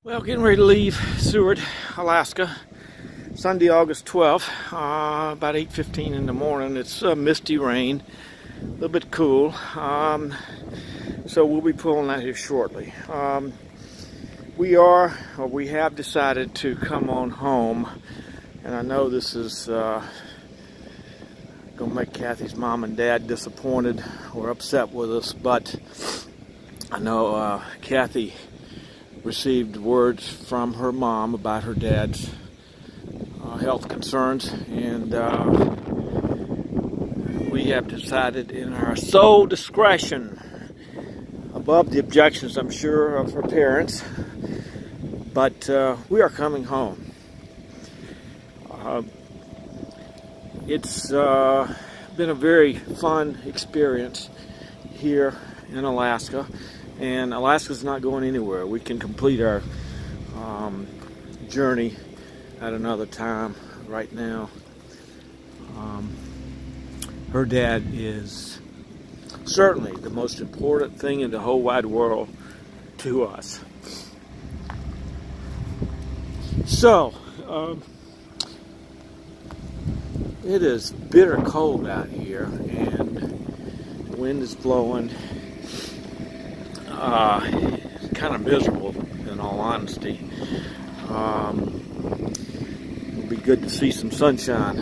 Well, getting ready to leave Seward, Alaska, Sunday, August 12th, about 8:15 in the morning. It's misty rain, a little bit cool, so we'll be pulling out here shortly. We have decided to come on home, and I know this is going to make Kathy's mom and dad disappointed or upset with us, but I know Kathy received words from her mom about her dad's health concerns, and we have decided in our sole discretion, above the objections I'm sure of her parents, but we are coming home. It's been a very fun experience here in Alaska. And Alaska's not going anywhere. We can complete our journey at another time. Right now, her dad is certainly the most important thing in the whole wide world to us. So, it is bitter cold out here, and the wind is blowing. Kind of miserable, in all honesty. It'll be good to see some sunshine.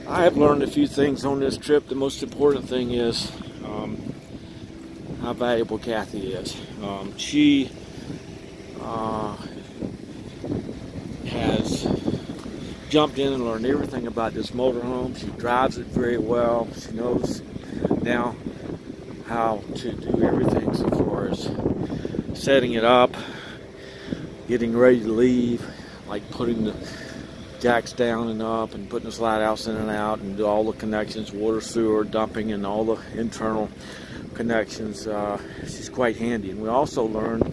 I have learned a few things on this trip. The most important thing is how valuable Kathy is. She has jumped in and learned everything about this motorhome. She drives it very well. She knows now how to do everything so far as setting it up, getting ready to leave, like putting the jacks down and up and putting the slide outs in and out and do all the connections, water, sewer, dumping, and all the internal connections. She's quite handy. And we also learned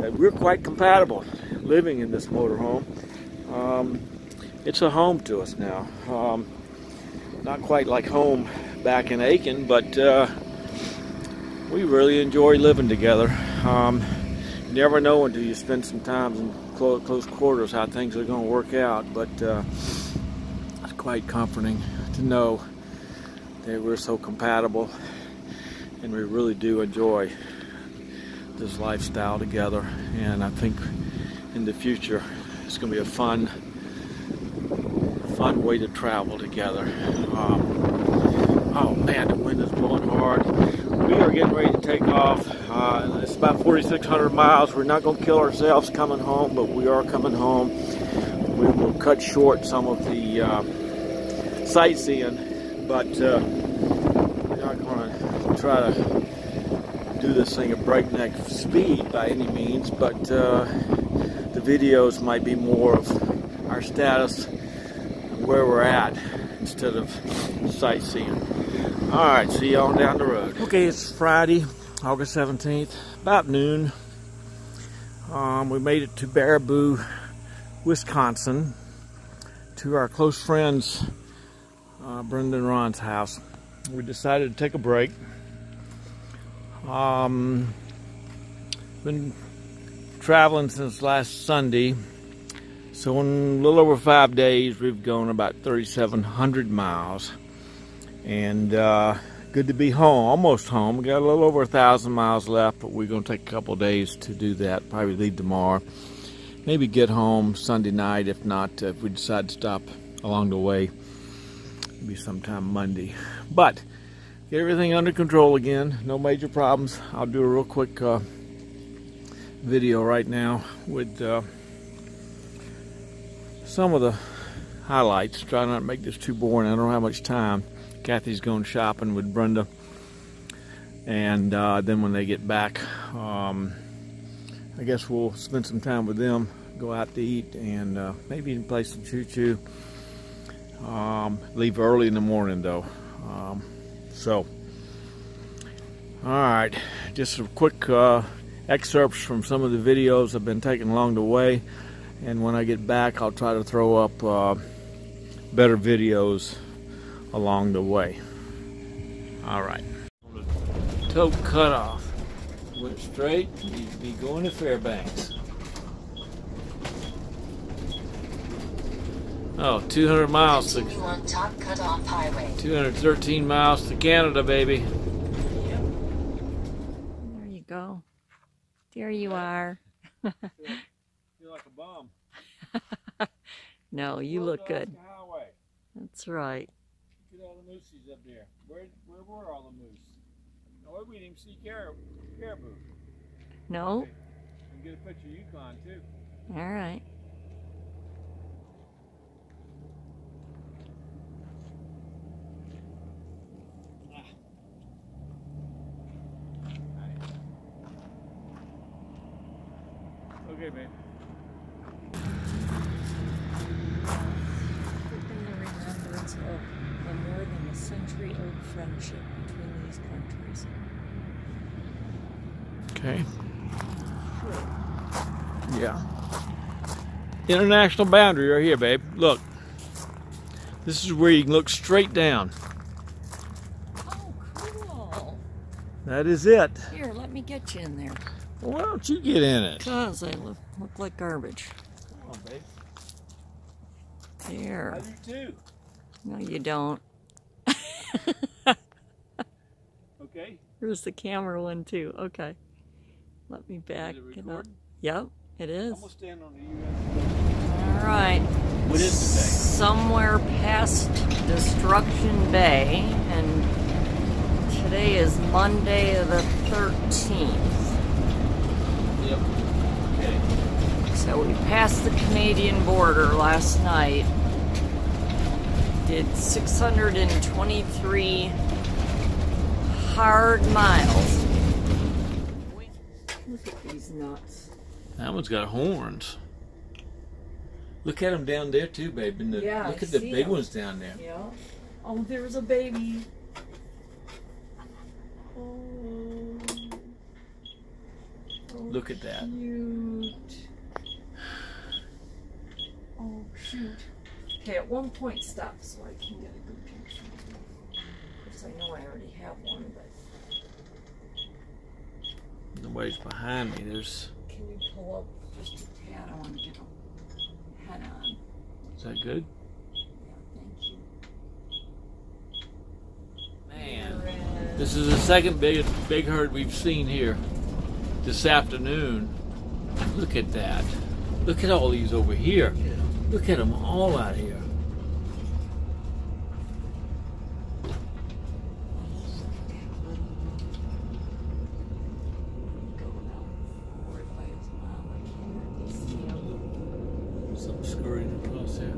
that we're quite compatible living in this motorhome. It's a home to us now. Not quite like home back in Aiken, but we really enjoy living together. You never know until you spend some time in close quarters how things are going to work out, but it's quite comforting to know that we're so compatible, and we really do enjoy this lifestyle together. And I think in the future it's going to be a fun way to travel together. Oh man, the wind is blowing hard. We are getting ready to take off. It's about 4,600 miles. We're not going to kill ourselves coming home, but we are coming home. We will cut short some of the sightseeing, but we're not going to try to do this thing at breakneck speed by any means, but the videos might be more of our status, where we're at, instead of sightseeing. Alright, see y'all down the road. Okay, it's Friday, August 17th, about noon. We made it to Baraboo, Wisconsin, to our close friends, Brenda and Ron's house. We decided to take a break. Been traveling since last Sunday, so in a little over 5 days, we've gone about 3,700 miles. And good to be home, almost home. We got a little over 1,000 miles left, but we're going to take a couple days to do that. Probably leave tomorrow. Maybe get home Sunday night. If not, if we decide to stop along the way, maybe sometime Monday. But get everything under control again. No major problems. I'll do a real quick video right now with some of the highlights. Try not to make this too boring. I don't have much time. Kathy's going shopping with Brenda, and then when they get back, I guess we'll spend some time with them, go out to eat, and maybe even play some choo-choo. Leave early in the morning though. So, alright, just some quick excerpts from some of the videos I've been taking along the way, and when I get back I'll try to throw up better videos along the way. All right. Toe cutoff. went straight, you'd be going to Fairbanks. Oh, 200 miles to on Top Cutoff Highway. 213 miles to Canada, baby. Yep. There you go. There you are. Feel like a bum. No, you look good. Highway. That's right. Look at all the moosies up there. Where were all the moose? No, we didn't even see caribou. No? Okay. You can get a picture of Yukon too. All right. Okay, babe. In the remembrance of a more than a century-old friendship between these countries. Okay. Yeah. International boundary right here, babe. Look. This is where you can look straight down. Oh, cool. That is it. Here, let me get you in there. Well, why don't you get in it? Because they look like garbage. Come on, babe. There. I do too. No, you don't. Okay. Here's the camera one too. Okay. Let me back Is it it up. recording? Yep, it is. I'm gonna stand on the U.S. All right. What is today? Somewhere past Destruction Bay, and today is Monday the 13th. Yep. Okay. So we passed the Canadian border last night. Did 623 hard miles. Look at these nuts. That one's got horns. Look at them down there too, babe. And Yeah, look I at the see big 'em. ones down there. Yeah. Oh, there's a baby. Oh. Look at that. Cute. Oh, shoot. Okay, at one point stop so I can get a good picture. Because I know I already have one, but... Nobody's behind me. There's. Can you pull up just a tad? I want to get a head on. Is that good? Yeah, thank you. Man, this is the second big herd we've seen here this afternoon. Look at that. Look at all these over here. Look at them all out here. Something scurrying across there.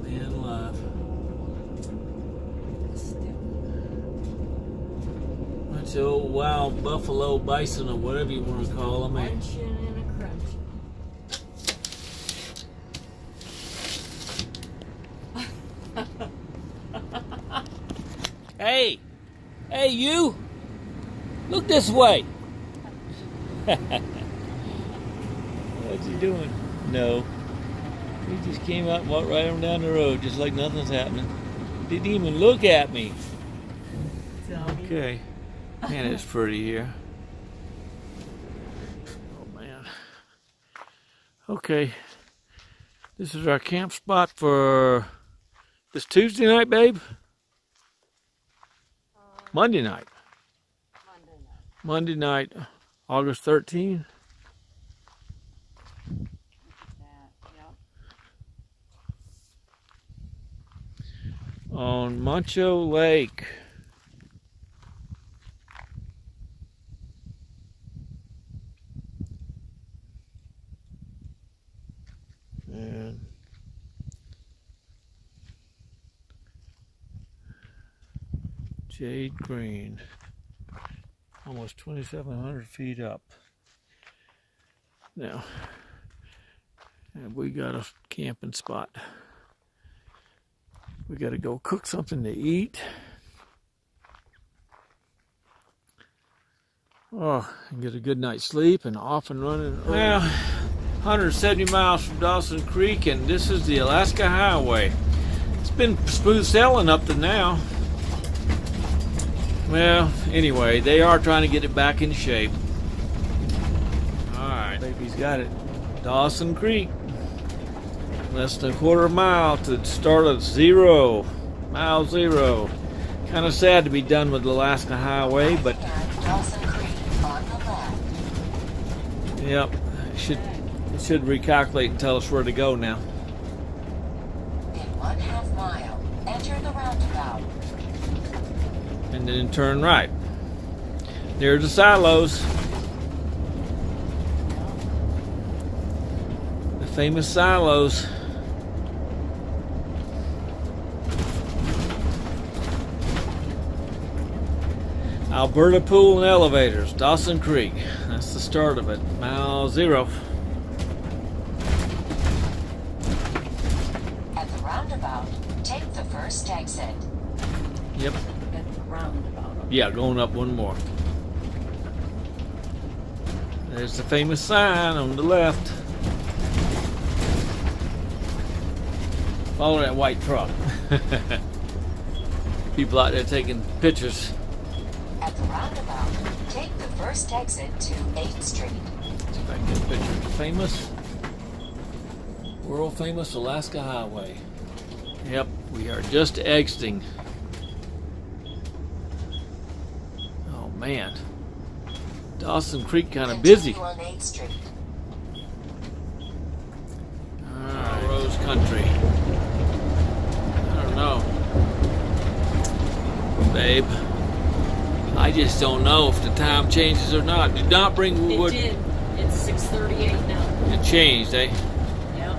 Man alive. Bunch of old wild buffalo, bison, or whatever you want to call them. Munching and a crunch. Hey! Hey, you! Look this way! What's he doing? No. He just came out and walked right on down the road just like nothing's happening. Didn't even look at me. Okay. Man, it's pretty here. Oh, man. Okay. This is our camp spot for this Tuesday night, babe? Monday night. Monday night, August 13th. On Moncho Lake. And Jade Green. Almost 2,700 feet up. Now, we got a camping spot. We got to go cook something to eat. Oh, and get a good night's sleep and off and running. Well, 170 miles from Dawson Creek, and this is the Alaska Highway. It's been smooth sailing up to now. Well, anyway, they are trying to get it back in shape. Alright, baby's got it. Dawson Creek. Less than a quarter mile to start at zero. Mile zero. Kind of sad to be done with the Alaska Highway, but Dawson Creek on the left. yep, it should recalculate and tell us where to go now. In 1/2 mile, enter the roundabout. And then turn right. There's the silos. The famous silos. Alberta Pool and Elevators, Dawson Creek. That's the start of it. Mile zero. At the roundabout, take the first exit. Yep. At the roundabout. Yeah, going up one more. There's the famous sign on the left. Follow that white truck. People out there taking pictures. At the roundabout, take the first exit to 8th Street. See if I can get a picture of the famous, world famous Alaska Highway. Yep, we are just exiting. Oh man, Dawson Creek kind of busy. Continue on 8th Street. Alright, Rose Country. I don't know, babe. I just don't know if the time changes or not. Did not bring It wood. did. It's 6:38 now. It changed, eh? Yeah.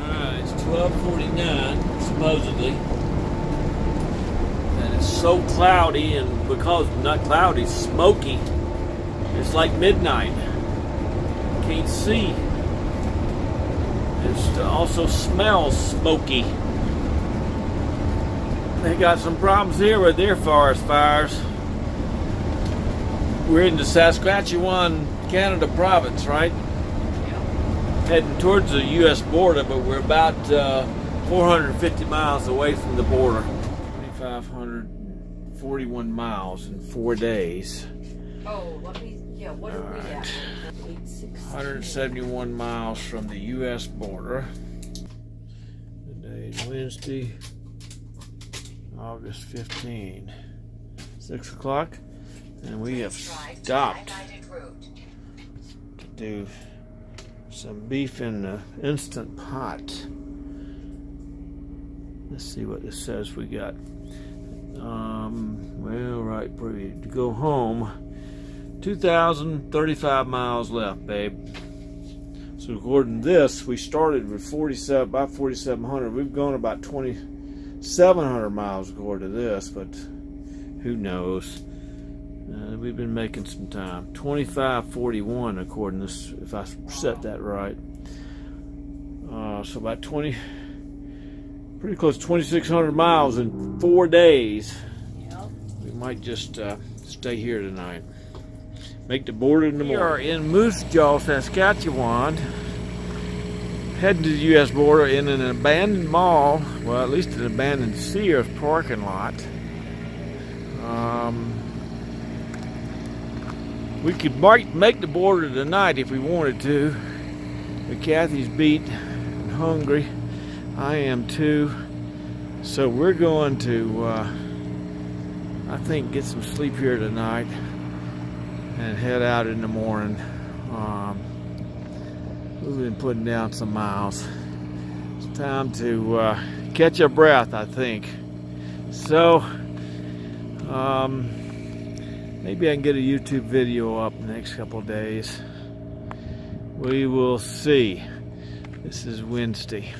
Alright, it's 12:49 supposedly. And it's so cloudy, and because not cloudy, smoky. It's like midnight. Can't see. It also smells smoky. They got some problems here with their forest fires. We're in the Saskatchewan, Canada province, right? Yeah. Heading towards the U.S. border, but we're about 450 miles away from the border. 2,541 miles in 4 days. Oh, let me. Yeah. What are we at? 8:16. 171 miles from the U.S. border. Today's Wednesday, August 15, 6 o'clock, and we have stopped to do some beef in the Instant Pot. Let's see what this says we got. Well, right, pretty to go home. 2,035 miles left, babe. So according to this, we started with about 4,700. We've gone about 2,700 miles according to this, but who knows? We've been making some time. 2541 according to this, if I set that right. So about pretty close to 2,600 miles in 4 days. Yep. We might just stay here tonight. Make the border in the morning. We are in Moose Jaw, Saskatchewan, heading to the U.S. border in an abandoned mall, well, at least an abandoned Sears parking lot. We could make the border tonight if we wanted to, but Kathy's beat and hungry. I am too. So we're going to, I think, get some sleep here tonight and head out in the morning. We've been putting down some miles. It's time to catch our breath, I think. So, maybe I can get a YouTube video up in the next couple of days. We will see. This is Wednesday.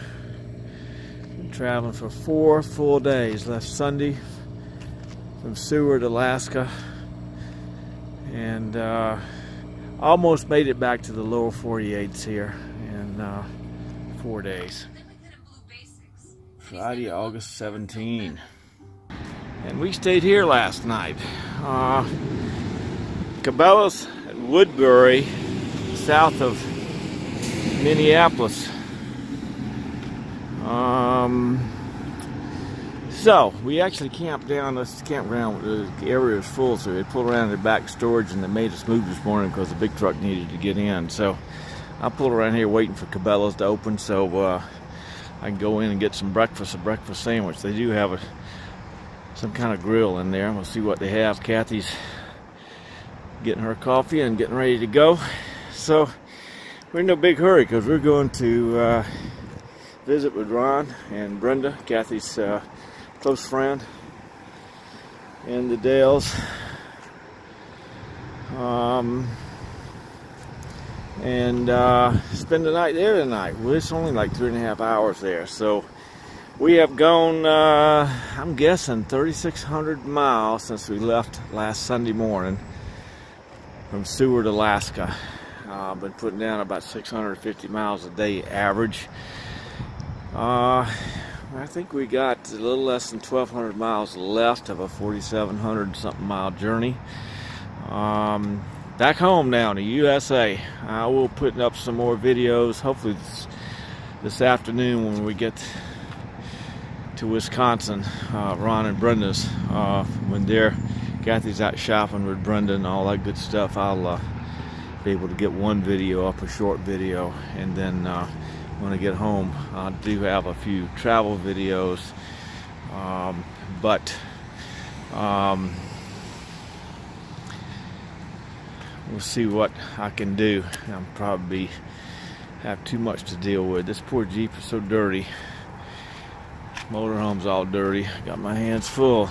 Been traveling for 4 full days. Left Sunday from Seward, Alaska, and almost made it back to the lower 48s here in 4 days. Friday, August 17. And we stayed here last night. Cabela's at Woodbury, south of Minneapolis. So we actually camped down. This campground, the area was full, so we pulled around the back storage, and they made us move this morning because the big truck needed to get in. So I pulled around here waiting for Cabela's to open, so I can go in and get some breakfast, a breakfast sandwich. They do have some kind of grill in there. We'll see what they have. Kathy's getting her coffee and getting ready to go. So we're in no big hurry because we're going to visit with Ron and Brenda, Kathy's close friend, in the Dales. And spend the night there tonight. Well, it's only like 3.5 hours there. So we have gone, I'm guessing, 3,600 miles since we left last Sunday morning from Seward, Alaska. I've been putting down about 650 miles a day average. I think we got a little less than 1,200 miles left of a 4,700 something mile journey. Back home now to USA. I will put up some more videos, hopefully this afternoon when we get to Wisconsin. Ron and Brenda's, when Kathy's out shopping with Brenda and all that good stuff, I'll be able to get one video up, a short video, and then when I get home, I do have a few travel videos, but we'll see what I can do. I'll probably have too much to deal with. This poor Jeep is so dirty. Motorhome's all dirty. Got my hands full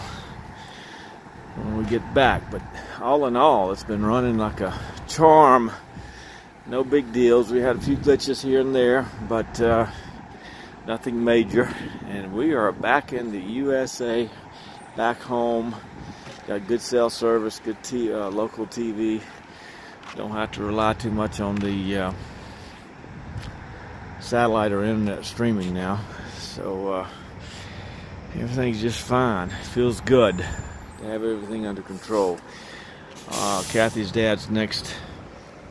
when we get back. But all in all, it's been running like a charm. No big deals. We had a few glitches here and there, but nothing major. And we are back in the USA, back home. Got good cell service, good local TV. Don't have to rely too much on the satellite or internet streaming now. So everything's just fine. It feels good to have everything under control. Kathy's dad's next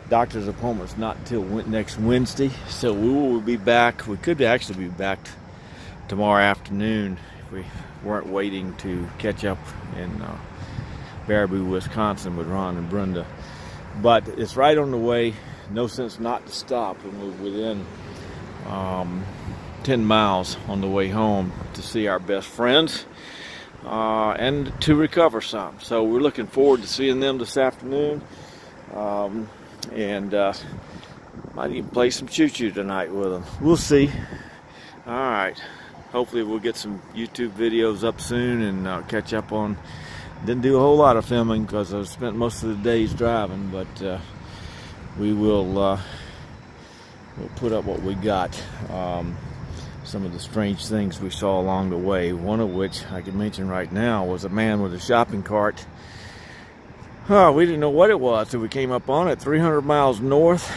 doctor's appointment's not until next Wednesday, so we will be back. We could actually be back tomorrow afternoon if we weren't waiting to catch up in Baraboo, Wisconsin with Ron and Brenda. But it's right on the way. No sense not to stop, and we're within 10 miles on the way home to see our best friends and to recover some. So we're looking forward to seeing them this afternoon, and might even play some choo-choo tonight with them. We'll see. All right. Hopefully we'll get some YouTube videos up soon and catch up on. Didn't do a whole lot of filming because I spent most of the days driving, but we will we'll put up what we got. Some of the strange things we saw along the way, one of which I can mention right now was a man with a shopping cart. We didn't know what it was until we came up on it, 300 miles north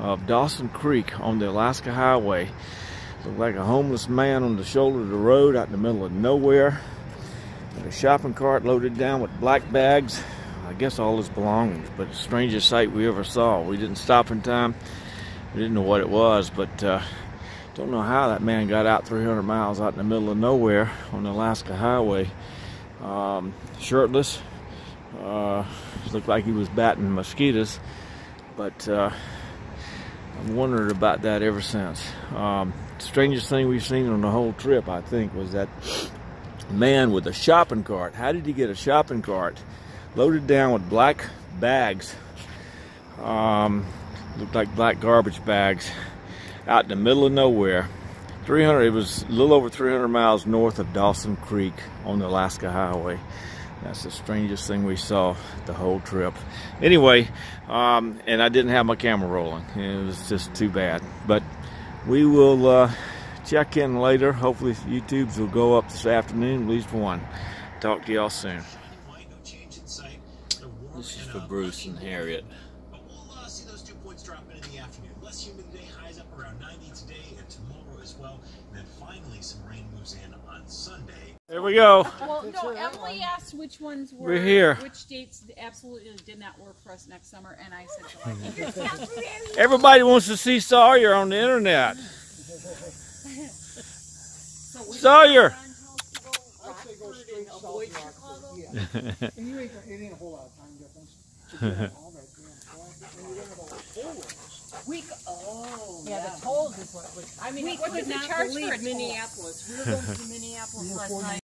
of Dawson Creek on the Alaska Highway. Looked like a homeless man on the shoulder of the road out in the middle of nowhere. A shopping cart loaded down with black bags, I guess all his belongings, but the strangest sight we ever saw. We didn't stop in time. We didn't know what it was, but don't know how that man got out 300 miles out in the middle of nowhere on the Alaska Highway. Shirtless. Looked like he was batting mosquitoes, but I've wondered about that ever since. Strangest thing we've seen on the whole trip, I think, was that man with a shopping cart. How did he get a shopping cart loaded down with black bags? Looked like black garbage bags out in the middle of nowhere. It was a little over 300 miles north of Dawson Creek on the Alaska Highway. That's the strangest thing we saw the whole trip. Anyway, and I didn't have my camera rolling. It was just too bad. But we will check in later. Hopefully YouTube's will go up this afternoon, at least one. Talk to y'all soon. This is for Bruce and Harriet. But we'll see those 2 points drop in the afternoon. Less humid today, highs up around 90 today and tomorrow as well. And then finally some rain moves in on Sunday. There we go. Well, no, Emily asked which ones were, We're here. which dates absolutely did not work for us next summer, and I said July. Everybody wants to see Sawyer on the internet. Sawyer! and avoid Chicago. Yeah. And you ain't, it ain't a whole lot of time difference. To get all that damn traffic. And you're gonna go toll roads. Yeah, the tolls is what was. I mean, We what could does it not charge for believe a toll? Minneapolis. We were going to Minneapolis last night.